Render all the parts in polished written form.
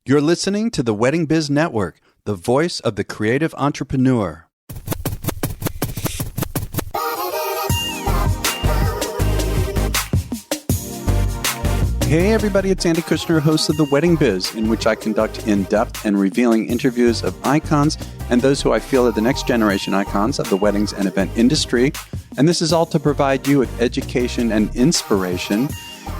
You're listening to the Wedding Biz Network, the voice of the creative entrepreneur. Hey everybody, it's Andy Kushner, host of The Wedding Biz, in which I conduct in-depth and revealing interviews of icons and those who I feel are the next generation icons of the weddings and event industry. And this is all to provide you with education and inspiration.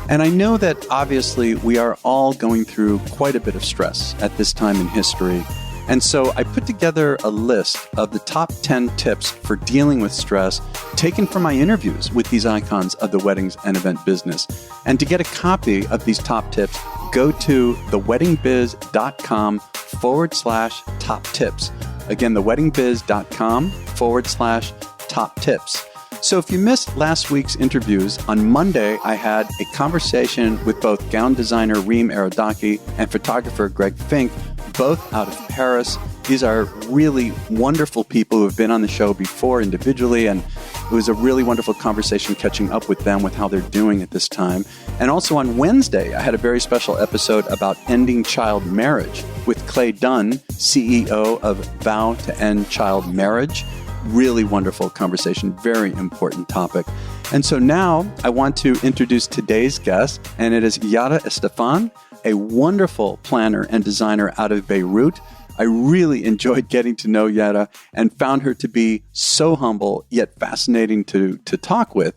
And I know that obviously we are all going through quite a bit of stress at this time in history. And so I put together a list of the top 10 tips for dealing with stress taken from my interviews with these icons of the weddings and event business. And to get a copy of these top tips, go to theweddingbiz.com/top tips. Again, theweddingbiz.com/top tips. So if you missed last week's interviews, on Monday, I had a conversation with both gown designer Reem Aradaki and photographer Greg Fink, both out of Paris. These are really wonderful people who have been on the show before individually, and it was a really wonderful conversation catching up with them with how they're doing at this time. And also on Wednesday, I had a very special episode about ending child marriage with Clay Dunn, CEO of Vow to End Child Marriage. Really wonderful conversation, very important topic. And so now I want to introduce today's guest, and it is Yara Estephan, a wonderful planner and designer out of Beirut. I really enjoyed getting to know Yara and found her to be so humble yet fascinating to talk with.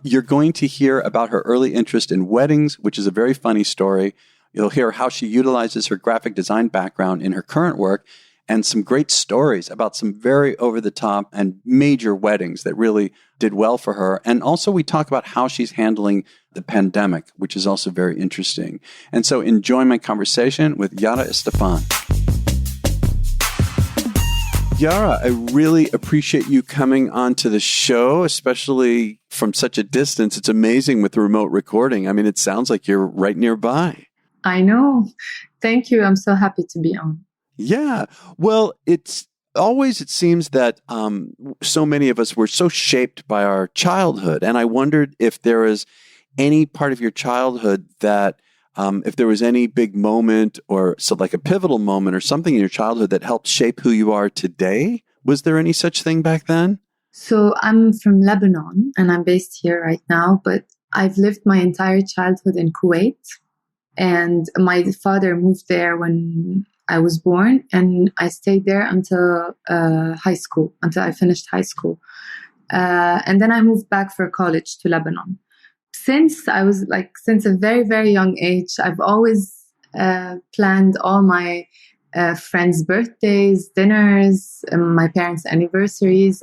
You're going to hear about her early interest in weddings, which is a very funny story. You'll hear how she utilizes her graphic design background in her current work, and some great stories about some very over-the-top and major weddings that really did well for her. And also we talk about how she's handling the pandemic, which is also very interesting. And so enjoy my conversation with Yara Estephan. Yara, I really appreciate you coming onto the show, especially from such a distance. It's amazing with the remote recording. I mean, it sounds like you're right nearby. I know. Thank you. I'm so happy to be on. Yeah. Well, it seems that so many of us were so shaped by our childhood. And I wondered if there is any part of your childhood that, if there was any big moment or so like a pivotal moment or something in your childhood that helped shape who you are today. Was there any such thing back then? So I'm from Lebanon and I'm based here right now, but I've lived my entire childhood in Kuwait. And my father moved there when I was born, and I stayed there until high school, until I finished high school. And then I moved back for college to Lebanon. Since a very, very young age, I've always planned all my friends' birthdays, dinners, my parents' anniversaries.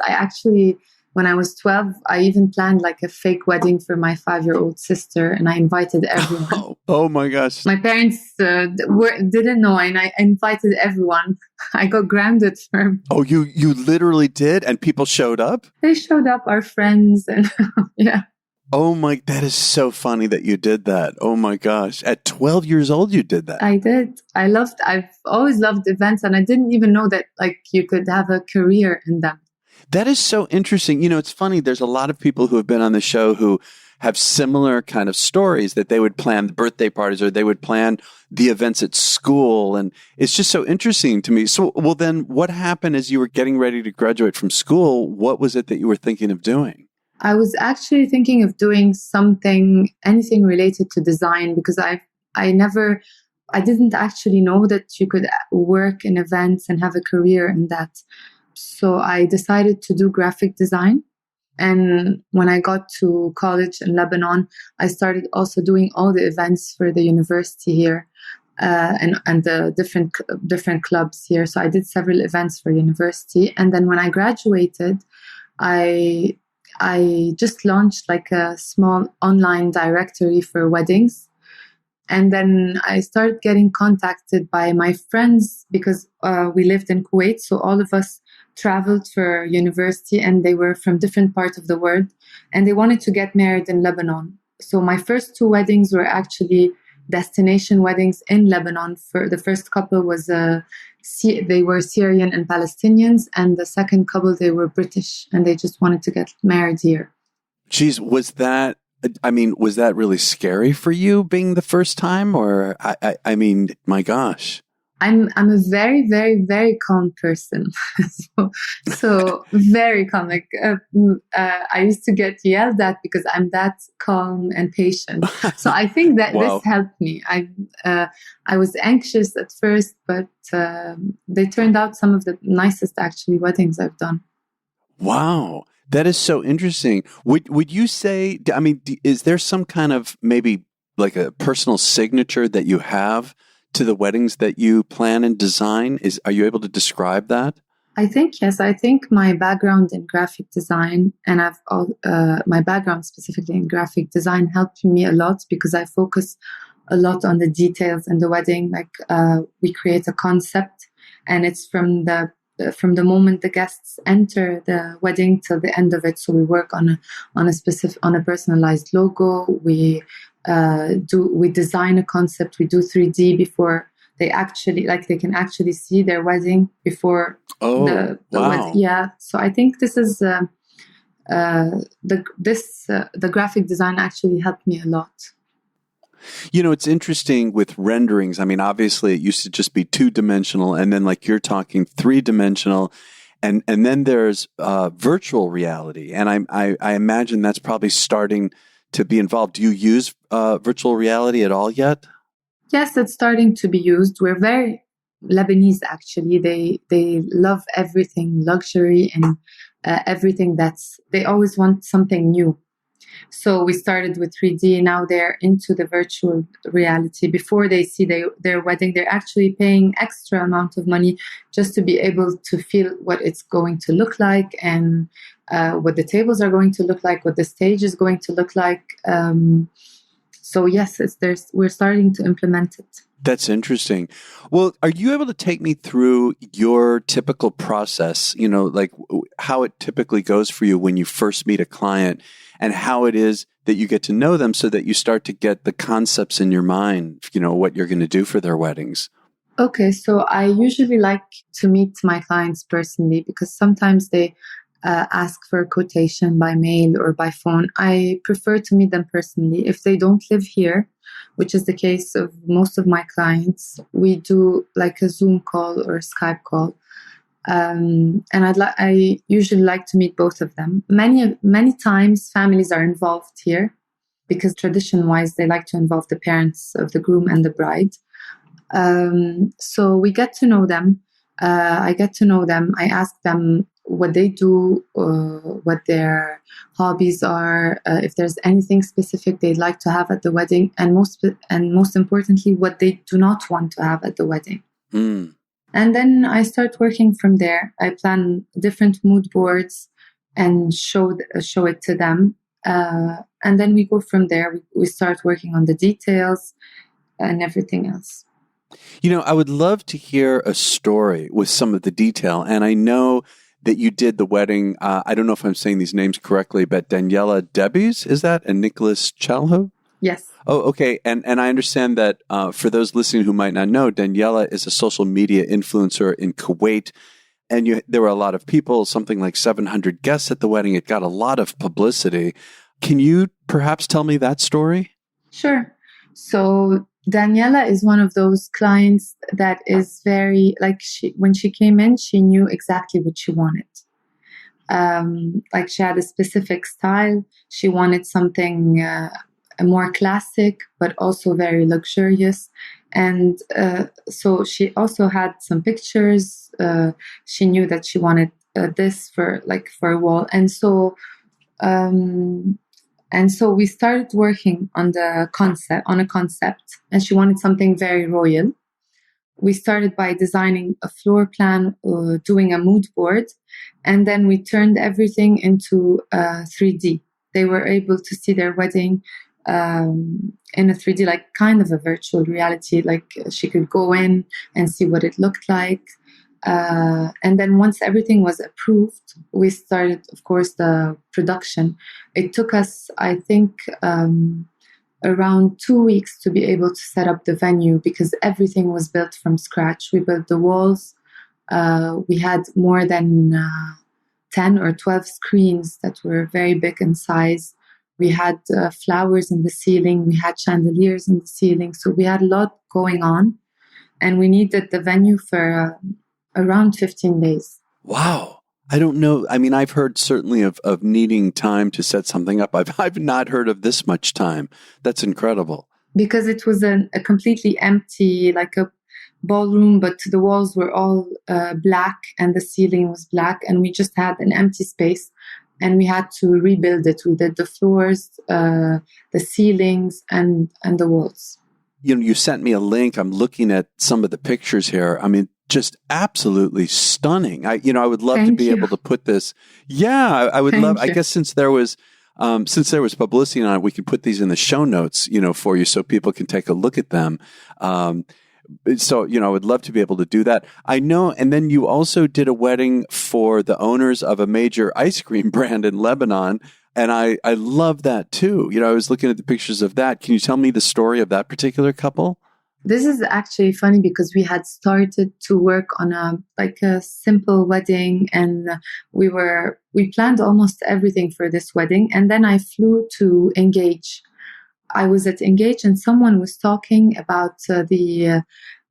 When I was 12, I even planned like a fake wedding for my 5-year-old sister, and I invited everyone. Oh my gosh. My parents didn't know, and I invited everyone. I got grounded for... Oh, you literally did? And people showed up? They showed up, our friends, and yeah. Oh my, that is so funny that you did that. Oh my gosh. At 12 years old, you did that. I did. I've always loved events, and I didn't even know that like you could have a career in them. That is so interesting. You know, it's funny. There's a lot of people who have been on the show who have similar kind of stories that they would plan the birthday parties or they would plan the events at school. And it's just so interesting to me. So, well, then what happened as you were getting ready to graduate from school? What was it that you were thinking of doing? I was actually thinking of doing anything related to design, because I didn't actually know that you could work in events and have a career in that. So I decided to do graphic design. And when I got to college in Lebanon, I started also doing all the events for the university here and the different clubs here. So I did several events for university. And then when I graduated, I just launched like a small online directory for weddings. And then I started getting contacted by my friends because we lived in Kuwait. So all of us traveled for university, and they were from different parts of the world, and they wanted to get married in Lebanon. So my first 2 weddings were actually destination weddings in Lebanon. For the first couple was they were Syrian and Palestinians, and the second couple, they were British, and they just wanted to get married here. Geez, was that I mean, was that really scary for you being the first time? Or, I mean, my gosh. I'm a very, very, very calm person. so very calm. Like I used to get yelled at because I'm that calm and patient. So I think that this Wow. helped me. I was anxious at first, but they turned out some of the nicest actually weddings I've done. Wow. That is so interesting. Would you say, I mean, is there some kind of maybe like a personal signature that you have to the weddings that you plan and design? Are you able to describe that? I think yes. I think my background in graphic design and my background specifically in graphic design helped me a lot because I focus a lot on the details in the wedding. Like we create a concept, and it's from the moment the guests enter the wedding till the end of it. So we work on a personalized logo. We design a concept. We do 3D before they can actually see their wedding before Oh, the wedding. wow. Yeah. So I think this is the graphic design actually helped me a lot. You know, it's interesting with renderings. I mean, obviously it used to just be 2-dimensional, and then like you're talking 3-dimensional, and then there's virtual reality. And I imagine that's probably starting to be involved. Do you use virtual reality at all yet? Yes, it's starting to be used. We're very Lebanese, actually. They love everything luxury and everything they always want something new. So we started with 3D. Now they're into the virtual reality. Before they see their wedding, they're actually paying extra amount of money just to be able to feel what it's going to look like and what the tables are going to look like, what the stage is going to look like. So yes, we're starting to implement it. That's interesting. Well, are you able to take me through your typical process, you know, like how it typically goes for you when you first meet a client and how it is that you get to know them so that you start to get the concepts in your mind, you know, what you're going to do for their weddings? Okay, so I usually like to meet my clients personally because sometimes they ask for a quotation by mail or by phone. I prefer to meet them personally. If they don't live here, which is the case of most of my clients, we do like a Zoom call or a Skype call. And I usually like to meet both of them. Many times families are involved here because tradition-wise, they like to involve the parents of the groom and the bride. So we get to know them. I get to know them. I ask them what they do, what their hobbies are, if there's anything specific they'd like to have at the wedding, and most importantly, what they do not want to have at the wedding. Mm. And then I start working from there. I plan different mood boards and show it to them. And then we go from there. We start working on the details and everything else. You know, I would love to hear a story with some of the detail. And I know that you did the wedding. I don't know if I'm saying these names correctly, but Daniela Debbie's, is that? And Nicholas Chalho? Yes. Oh, okay. And I understand that for those listening who might not know, Daniela is a social media influencer in Kuwait. And there were a lot of people, something like 700 guests at the wedding. It got a lot of publicity. Can you perhaps tell me that story? Sure. So Daniela is one of those clients that is very, like, when she came in, she knew exactly what she wanted. Like she had a specific style. She wanted something more classic, but also very luxurious. And so she also had some pictures. She knew that she wanted this for a wall. And so we started working on a concept, and she wanted something very royal. We started by designing a floor plan, doing a mood board, and then we turned everything into 3D. They were able to see their wedding in a 3D, like kind of a virtual reality. Like she could go in and see what it looked like. And then once everything was approved, we started, of course, the production. It took us, I think, around 2 weeks to be able to set up the venue because everything was built from scratch. We built the walls. We had more than 10 or 12 screens that were very big in size. We had flowers in the ceiling. We had chandeliers in the ceiling. So we had a lot going on. And we needed the venue for around 15 days. Wow. I don't know. I mean, I've heard certainly of needing time to set something up. I've not heard of this much time. That's incredible. Because it was a completely empty, like a ballroom, but the walls were all black and the ceiling was black. And we just had an empty space and we had to rebuild it. We did the floors, the ceilings, and the walls. You know, you sent me a link. I'm looking at some of the pictures here. I mean, just absolutely stunning. I would love to be able to put this. Yeah, I would love. I guess since there was publicity on it, we could put these in the show notes, for you so people can take a look at them. So, I would love to be able to do that. I know. And then you also did a wedding for the owners of a major ice cream brand in Lebanon. And I love that too. I was looking at the pictures of that. Can you tell me the story of that particular couple? This is actually funny because we had started to work on a simple wedding, and we planned almost everything for this wedding. And then I flew to Engage. I was at Engage and someone was talking about the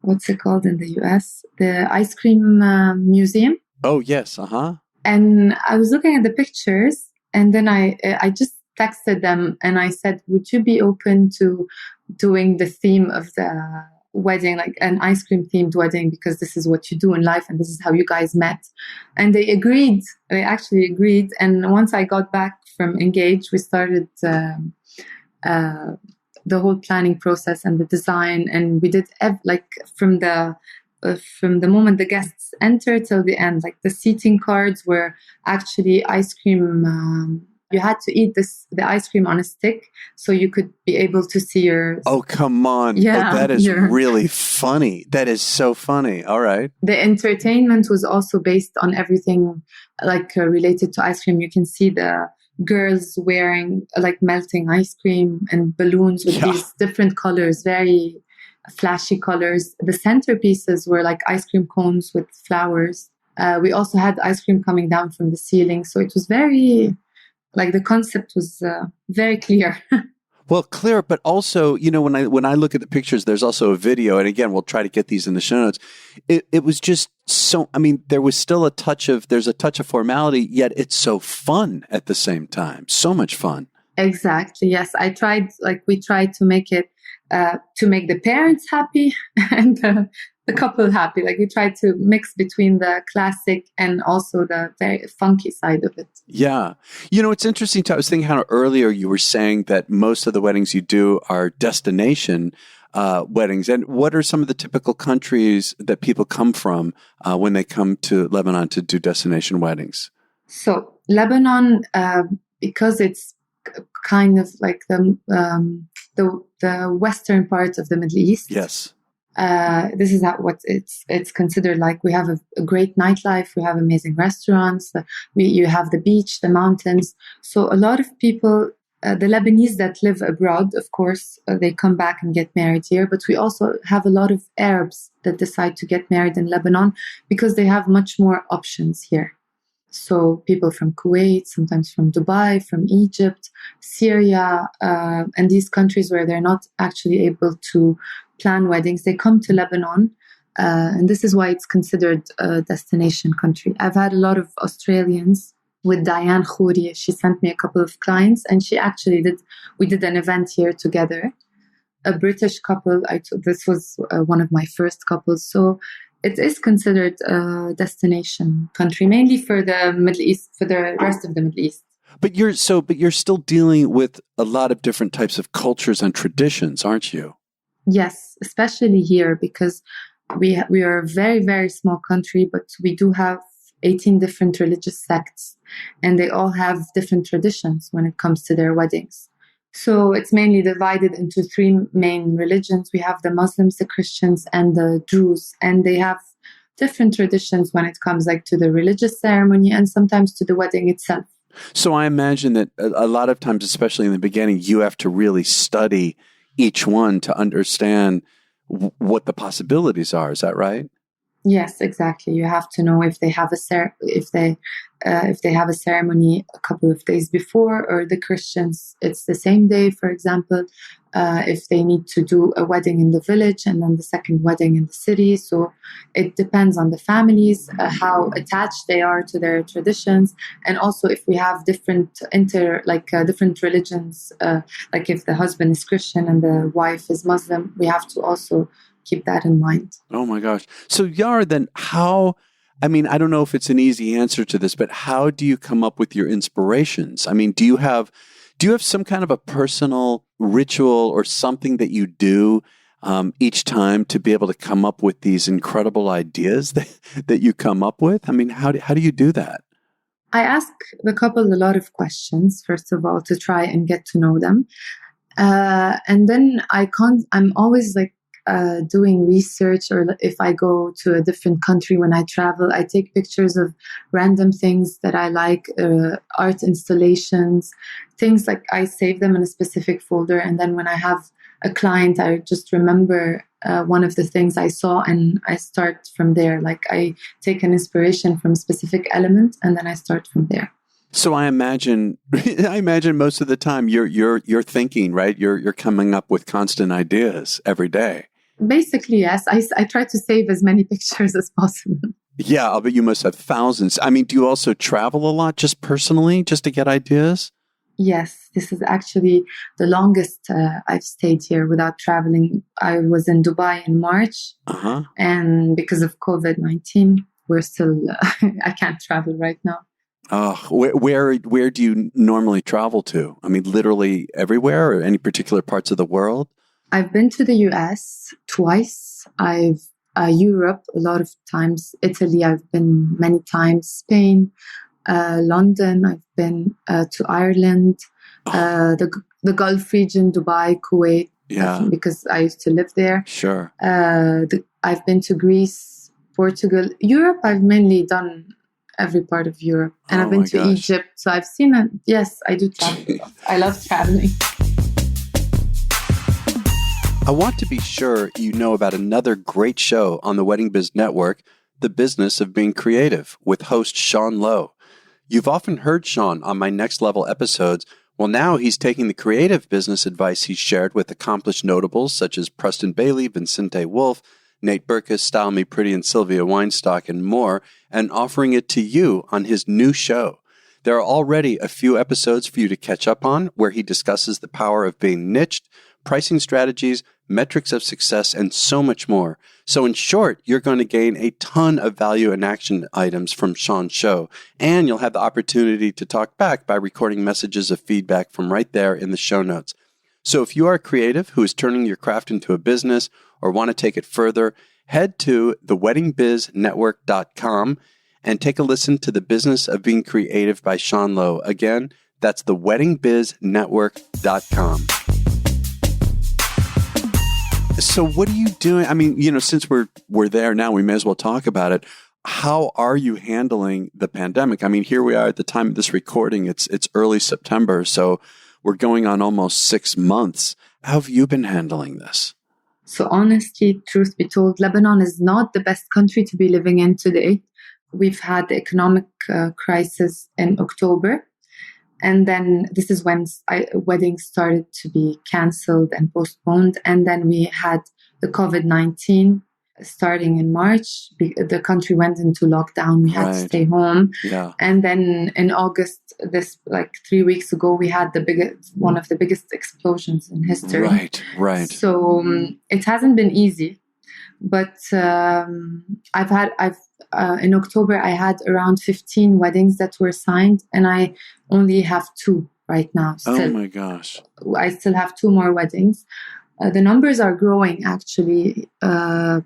what's it called in the US? The ice cream museum. Oh, yes. Uh-huh. And I was looking at the pictures. And then I just texted them and I said, would you be open to doing the theme of the wedding, like an ice cream themed wedding, because this is what you do in life and this is how you guys met. And they agreed. They actually agreed. And once I got back from Engage, we started the whole planning process and the design. And we did from the moment the guests enter till the end, like the seating cards were actually ice cream. You had to eat the ice cream on a stick so you could be able to see your... Oh, come on. Yeah, that is really funny. That is so funny. All right. The entertainment was also based on everything related to ice cream. You can see the girls wearing melting ice cream and balloons with these different colors, very flashy colors. The centerpieces were like ice cream cones with flowers. We also had ice cream coming down from the ceiling. So it was very, the concept was very clear. Well, clear, but also, when I look at the pictures, there's also a video. And again, we'll try to get these in the show notes. It was just so, there was still there's a touch of formality, yet it's so fun at the same time. So much fun. Exactly. Yes. We tried to make it, to make the parents happy and the couple happy. We tried to mix between the classic and also the very funky side of it. Yeah. It's interesting. I was thinking how earlier you were saying that most of the weddings you do are destination weddings. And what are some of the typical countries that people come from when they come to Lebanon to do destination weddings? So Lebanon, because it's kind of like the western part of the Middle East. Yes. This is what it's considered like. We have a great nightlife. We have amazing restaurants. You have the beach, the mountains. So a lot of people, the Lebanese that live abroad, of course, they come back and get married here. But we also have a lot of Arabs that decide to get married in Lebanon because they have much more options here. So people from Kuwait, sometimes from Dubai, from Egypt, Syria, and these countries where they're not actually able to plan weddings, they come to Lebanon. And this is why it's considered a destination country. I've had a lot of Australians with Diane Khouri. She sent me a couple of clients and we did an event here together. A British couple, this was one of my first couples. So it is considered a destination country, mainly for the Middle East, for the rest of the Middle East. But you're still dealing with a lot of different types of cultures and traditions, aren't you? Yes, especially here because we are a very, very small country, but we do have 18 different religious sects, and they all have different traditions when it comes to their weddings. So it's mainly divided into three main religions. We have the Muslims, the Christians, and the Druze, and they have different traditions when it comes to the religious ceremony and sometimes to the wedding itself. So I imagine that a lot of times, especially in the beginning, you have to really study each one to understand what the possibilities are. Is that right? Yes, exactly. You have to know if they have if they have a ceremony a couple of days before, or the Christians it's the same day. For example, if they need to do a wedding in the village and then the second wedding in the city. So it depends on the families, how attached they are to their traditions, and also if we have different different religions. Like if the husband is Christian and the wife is Muslim, we have to also keep that in mind. Oh my gosh. So Yara, then I don't know if it's an easy answer to this, but how do you come up with your inspirations? I mean, do you have some kind of a personal ritual or something that you do each time to be able to come up with these incredible ideas that you come up with? I mean, how do you do that? I ask the couple a lot of questions, first of all, to try and get to know them. And then I'm always doing research, or if I go to a different country when I travel, I take pictures of random things that I like, art installations, things like I save them in a specific folder. And then when I have a client, I just remember one of the things I saw and I start from there. Like I take an inspiration from a specific element and then I start from there. So I imagine most of the time you're thinking, right? You're coming up with constant ideas every day. Basically, yes. I try to save as many pictures as possible. Yeah, but you must have thousands. I mean, do you also travel a lot just personally, just to get ideas? Yes, this is actually the longest I've stayed here without traveling. I was in Dubai in March, and because of COVID-19, we're still, I can't travel right now. Where do you normally travel to? I mean, literally everywhere, or any particular parts of the world? I've been to the US twice. I've Europe a lot of times. Italy, I've been many times. Spain, London. I've been to Ireland, the Gulf region, Dubai, Kuwait. Yeah, because I used to live there. Sure. I've been to Greece, Portugal, Europe. I've mainly done every part of Europe, and I've been to Egypt. So I've seen it. Yes, I do travel. I love traveling. I want to be sure you know about another great show on the Wedding Biz Network, The Business of Being Creative, with host Sean Lowe. You've often heard Sean on my Next Level episodes. Well, now he's taking the creative business advice he's shared with accomplished notables such as Preston Bailey, Vincente Wolf, Nate Berkus, Style Me Pretty, and Sylvia Weinstock, and more, and offering it to you on his new show. There are already a few episodes for you to catch up on where he discusses the power of being niched, pricing strategies, metrics of success, and so much more. So in short, you're going to gain a ton of value and action items from Sean's show, and you'll have the opportunity to talk back by recording messages of feedback from right there in the show notes. So if you are a creative who is turning your craft into a business or want to take it further, head to theweddingbiznetwork.com and take a listen to The Business of Being Creative by Sean Lowe. Again, that's theweddingbiznetwork.com. So what are you doing? I mean, since we're there now, we may as well talk about it. How are you handling the pandemic? I mean, here we are at the time of this recording. It's early September, so we're going on almost 6 months. How have you been handling this? So honestly, truth be told, Lebanon is not the best country to be living in today. We've had the economic crisis in October. And then this is when weddings started to be canceled and postponed. And then we had the COVID-19 starting in March. The country went into lockdown. We had to stay home. Yeah. And then in August, 3 weeks ago, we had one of the biggest explosions in history. Right. So it hasn't been easy. But in October, I had around 15 weddings that were signed, and I only have 2 right now. Oh my gosh. I still have 2 more weddings. The numbers are growing, actually, in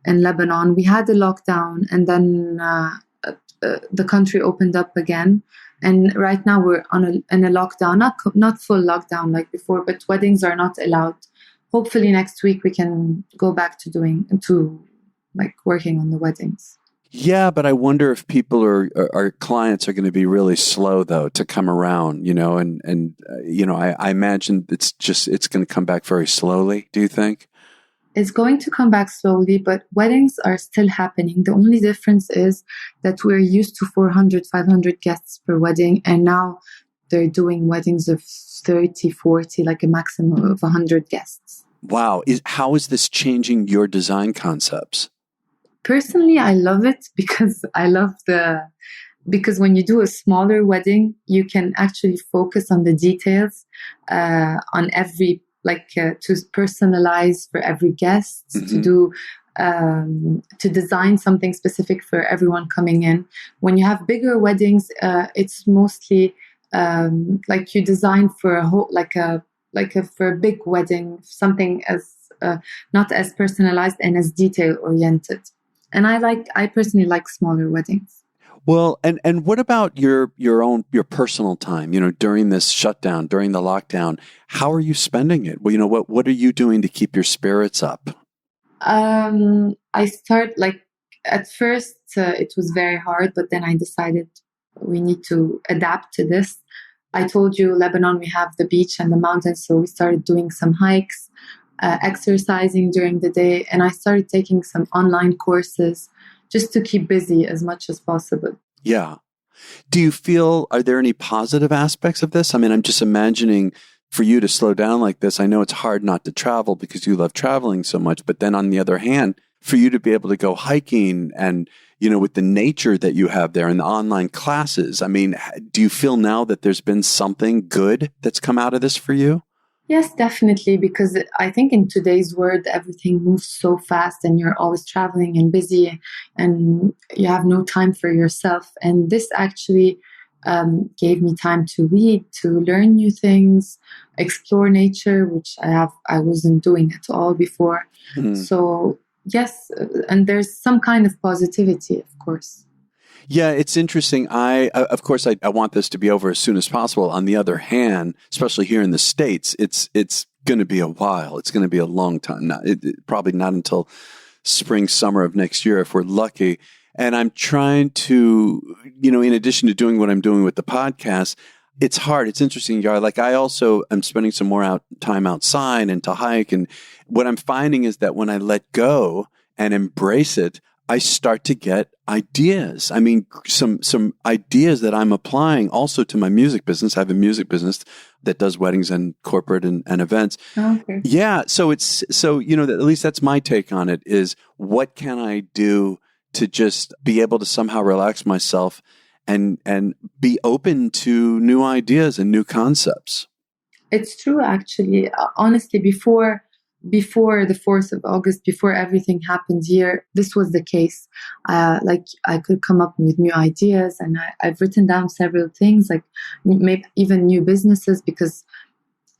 Lebanon. We had a lockdown, and then the country opened up again. And right now we're in a lockdown, not full lockdown like before, but weddings are not allowed. Hopefully next week we can go back to working on the weddings. Yeah, but I wonder if people our clients are going to be really slow though to come around, I imagine it's going to come back very slowly. Do you think? It's going to come back slowly, but weddings are still happening. The only difference is that we're used to 400, 500 guests per wedding, and now they're doing weddings of 30, 40, like a maximum of 100 guests. Wow. How is this changing your design concepts? Personally, I love it because because when you do a smaller wedding, you can actually focus on the details, on every, to personalize for every guest, to design something specific for everyone coming in. When you have bigger weddings, it's mostly you design for a whole, for a big wedding, something as not as personalized and as detail oriented. And I personally like smaller weddings. Well, and what about your personal time, during this shutdown, during the lockdown? How are you spending it? Well, what are you doing to keep your spirits up? I start at first, it was very hard, but then I decided we need to adapt to this. I told you, Lebanon, we have the beach and the mountains, so we started doing some hikes, exercising during the day, and I started taking some online courses just to keep busy as much as possible. Yeah. Do you feel, are there any positive aspects of this? I mean, I'm just imagining for you to slow down like this. I know it's hard not to travel because you love traveling so much, but then on the other hand, for you to be able to go hiking and, with the nature that you have there and the online classes, I mean, do you feel now that there's been something good that's come out of this for you? Yes, definitely, because I think in today's world, everything moves so fast and you're always traveling and busy and you have no time for yourself. And this actually gave me time to read, to learn new things, explore nature, which I wasn't doing at all before. Mm-hmm. So yes, and there's some kind of positivity, of course. Yeah, it's interesting. Of course, I want this to be over as soon as possible. On the other hand, especially here in the States, it's going to be a while. It's going to be a long time. Probably not until spring, summer of next year, if we're lucky. And I'm trying to, in addition to doing what I'm doing with the podcast, it's hard. It's interesting, Yara. I also am spending some more time outside and to hike. And what I'm finding is that when I let go and embrace it, I start to get ideas. I mean, some ideas that I'm applying also to my music business. I have a music business that does weddings and corporate and events. Okay. Yeah. So at least that's my take on it is what can I do to just be able to somehow relax myself and be open to new ideas and new concepts. It's true, actually. Honestly, before the 4th of August, before everything happened here, this was the case. I could come up with new ideas, and I've written down several things, maybe even new businesses, because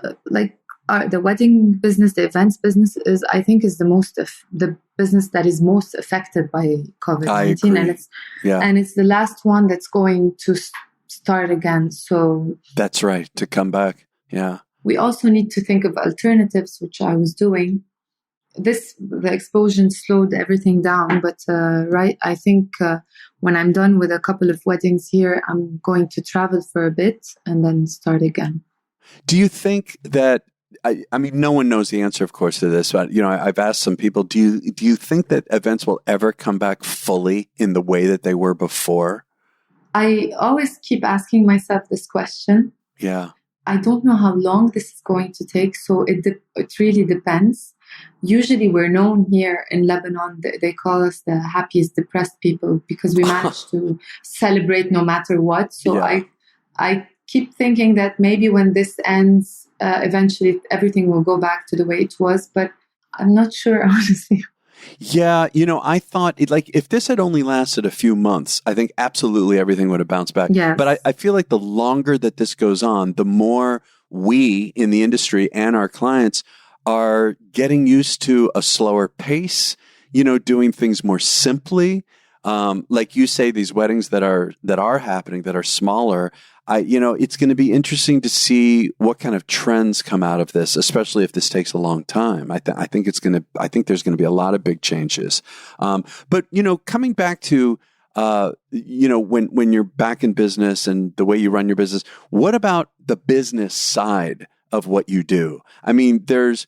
the wedding business, the events business is the business that is most affected by COVID-19, and it's the last one that's going to start again. So that's right, to come back. Yeah. We also need to think of alternatives, which I was doing. The explosion slowed everything down, but I think when I'm done with a couple of weddings here, I'm going to travel for a bit and then start again. Do you think that, I mean, no one knows the answer, of course, to this, but, I've asked some people, do you think that events will ever come back fully in the way that they were before? I always keep asking myself this question. Yeah. I don't know how long this is going to take, so it really depends. Usually we're known here in Lebanon, they call us the happiest depressed people because we manage to celebrate no matter what. So yeah. I keep thinking that maybe when this ends, eventually everything will go back to the way it was, but I'm not sure, honestly. Yeah, I thought if this had only lasted a few months, I think absolutely everything would have bounced back. Yes. But I feel like the longer that this goes on, the more we in the industry and our clients are getting used to a slower pace, doing things more simply. Like you say, these weddings that are happening, that are smaller, it's going to be interesting to see what kind of trends come out of this, especially if this takes a long time. I think there's going to be a lot of big changes. But coming back to, when you're back in business and the way you run your business, what about the business side of what you do? I mean, there's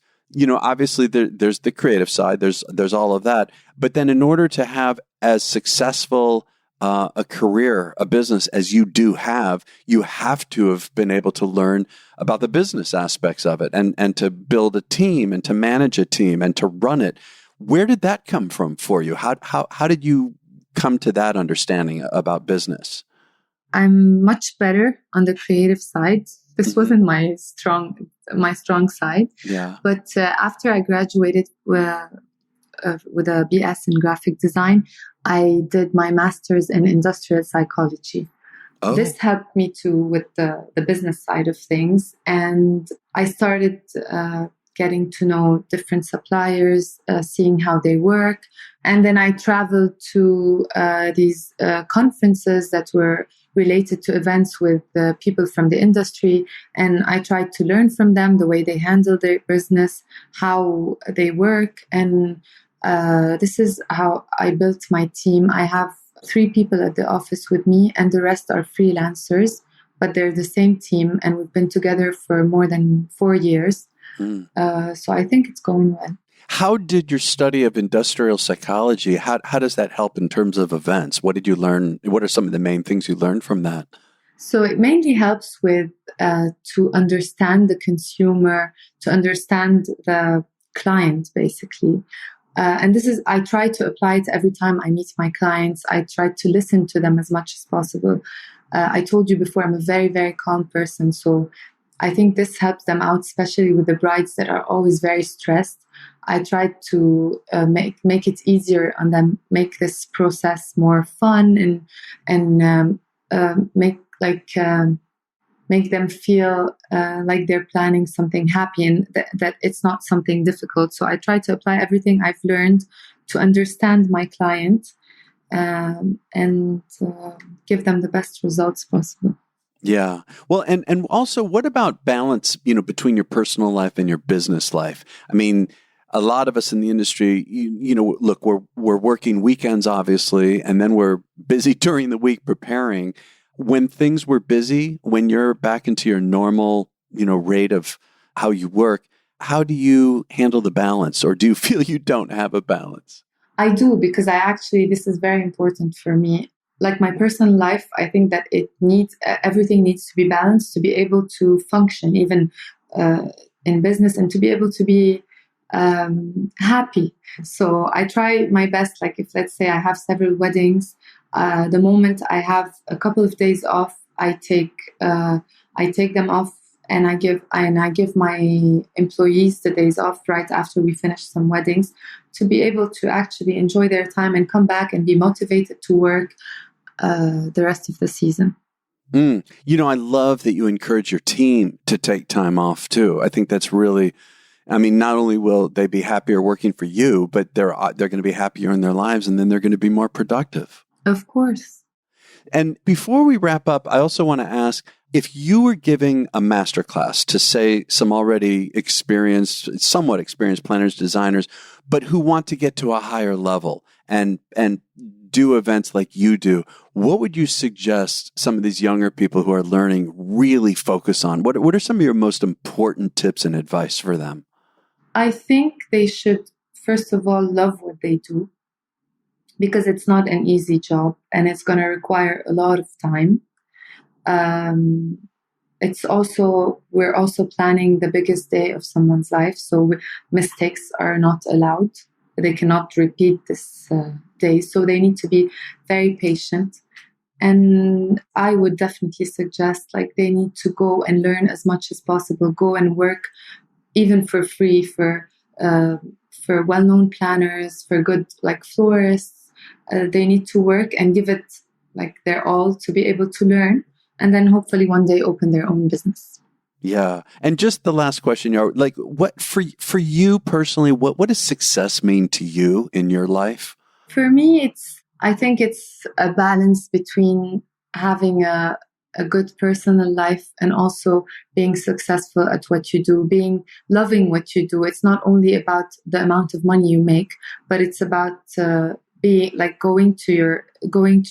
obviously there's the creative side, there's all of that. But then in order to have as successful a career, a business as you do have, you have to have been able to learn about the business aspects of it and to build a team and to manage a team and to run it. Where did that come from for you? How did you come to that understanding about business? I'm much better on the creative side. This wasn't my strong side. Yeah. But after I graduated with a BS in graphic design, I did my master's in industrial psychology. Oh. This helped me too with the business side of things. And I started getting to know different suppliers, seeing how they work. And then I traveled to these conferences that were related to events with people from the industry. And I tried to learn from them the way they handle their business, how they work. And this is how I built my team. I have 3 people at the office with me, and the rest are freelancers, but they're the same team. And we've been together for more than 4 years. So I think it's going well. How did your study of industrial psychology, how does that help in terms of events? What did you learn? What are some of the main things you learned from that? So it mainly helps with to understand the consumer, to understand the client, basically. And I try to apply it every time I meet my clients. I try to listen to them as much as possible. I told you before, I'm a very, very calm person. So I think this helps them out, especially with the brides that are always very stressed. I try to make it easier on them, make this process more fun, and make them feel like they're planning something happy and that it's not something difficult. So I try to apply everything I've learned to understand my client and give them the best results possible. Yeah. Well, and also, what about balance, between your personal life and your business life? I mean, a lot of us in the industry, look, we're working weekends, obviously, and then we're busy during the week preparing. When things were busy, when you're back into your normal, rate of how you work, how do you handle the balance, or do you feel you don't have a balance? I do, because this is very important for me. Like my personal life, I think that everything needs to be balanced to be able to function, even in business, and to be able to be happy. So I try my best. Like if, let's say, I have several weddings, the moment I have a couple of days off, I take them off, and I give my employees the days off right after we finish some weddings, to be able to actually enjoy their time and come back and be motivated to work the rest of the season. I love that you encourage your team to take time off too. I think that's really, not only will they be happier working for you, but they're going to be happier in their lives, and then they're going to be more productive. Of course. And before we wrap up, I also want to ask, if you were giving a masterclass to, say, some already somewhat experienced planners, designers, but who want to get to a higher level and do events like you do, what would you suggest some of these younger people who are learning really focus on? What are some of your most important tips and advice for them? I think they should, first of all, love what they do, because it's not an easy job and it's going to require a lot of time. We're also planning the biggest day of someone's life, so mistakes are not allowed. They cannot repeat this day, so they need to be very patient. And I would definitely suggest, they need to go and learn as much as possible. Go and work, even for free, for well-known planners, for good florists. They need to work and give it their all to be able to learn, and then hopefully one day open their own business. Yeah. And just the last question, what for you personally, what does success mean to you in your life? For me, I think it's a balance between having a good personal life and also being successful at what you do, loving what you do. It's not only about the amount of money you make, but it's about going to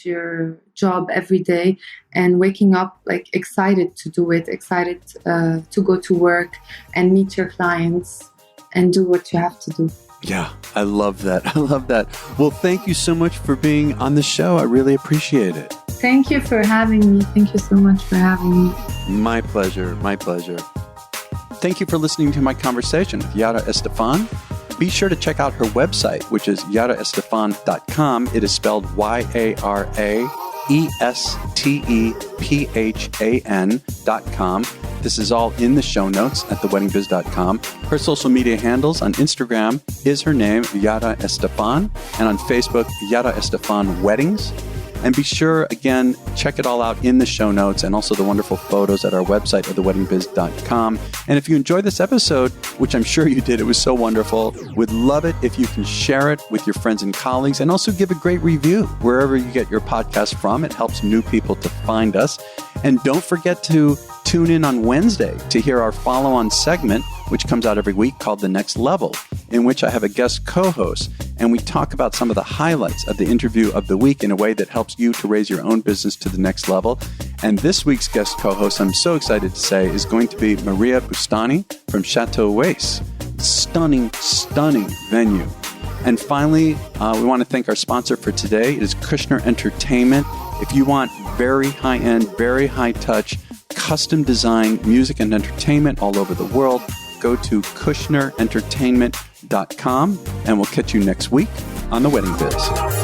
your job every day and waking up excited to do it, excited to go to work and meet your clients and do what you have to do. Yeah, I love that. I love that. Well, thank you so much for being on the show. I really appreciate it. Thank you for having me. Thank you so much for having me. My pleasure. My pleasure. Thank you for listening to my conversation with Yara Estephan. Be sure to check out her website, which is yaraestephan.com. It is spelled YARAESTEPHAN.com. This is all in the show notes at theweddingbiz.com. Her social media handles on Instagram is her name, Yara Estephan, and on Facebook, Yara Estephan Weddings. And be sure, again, check it all out in the show notes and also the wonderful photos at our website at theweddingbiz.com. And if you enjoyed this episode, which I'm sure you did, it was so wonderful, would love it if you can share it with your friends and colleagues and also give a great review wherever you get your podcast from. It helps new people to find us. And don't forget to tune in on Wednesday to hear our follow-on segment, which comes out every week, called The Next Level, in which I have a guest co-host, and we talk about some of the highlights of the interview of the week in a way that helps you to raise your own business to the next level. And this week's guest co-host, I'm so excited to say, is going to be Maria Bustani from Chateau Wace. Stunning, stunning venue. And finally, we want to thank our sponsor for today. It is Kushner Entertainment. If you want very high-end, very high-touch, custom design music and entertainment all over the world, go to kushnerentertainment.com, and we'll catch you next week on The Wedding Biz.